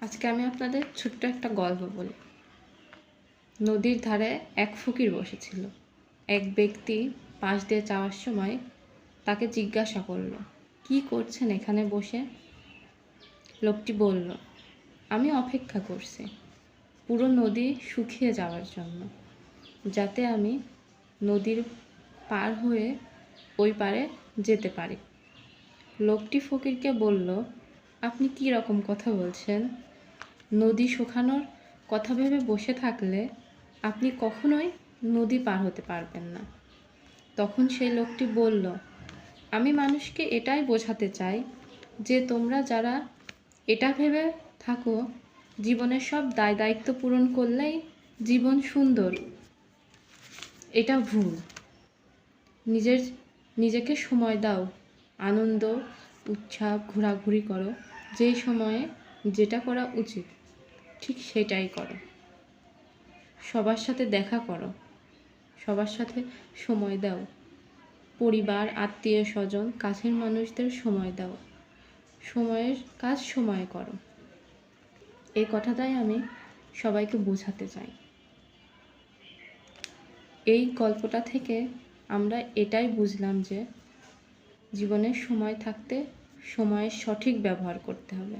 আজকে আমি আপনাদের ছোট্ট একটা গল্প বলি। নদীর ধারে এক ফকির বসেছিল। এক ব্যক্তি পাশ দিয়ে যাওয়ার সময় তাকে জিজ্ঞাসা করলো, কি করছেন এখানে বসে? লোকটি বলল, আমি অপেক্ষা করছি পুরো নদী শুকিয়ে যাওয়ার জন্য, যাতে আমি নদীর পার হয়ে ওই পারে যেতে পারি। লোকটি ফকিরকে বলল, আপনি কি রকম কথা বলছেন? নদী শুকানোর কথা ভেবে বসে থাকলে আপনি কখনোই নদী পার হতে পারবেন না। তখন সেই লোকটি বলল, আমি মানুষকে এটাই বোঝাতে চাই যে তোমরা যারা এটা ভেবে থাকো জীবনের সব দায় দায়িত্ব পূরণ করলেই জীবন সুন্দর, এটা ভুল। নিজেকে সময় দাও, আনন্দ উৎসাহ ঘোরাঘুরি করো, যেই সময়ে যেটা করা উচিত ঠিক সেটাই করো। সবার সাথে দেখা করো, সবার সাথে সময় দাও, পরিবার আত্মীয় স্বজন কাছের মানুষদের সময় দাও, সময়ের কাজ সময় করো। এই কথাটাই আমি সবাইকে বোঝাতে চাই। এই গল্পটা থেকে আমরা এটাই বুঝলাম যে জীবনে সময় থাকতে সময়ের সঠিক ব্যবহার করতে হবে।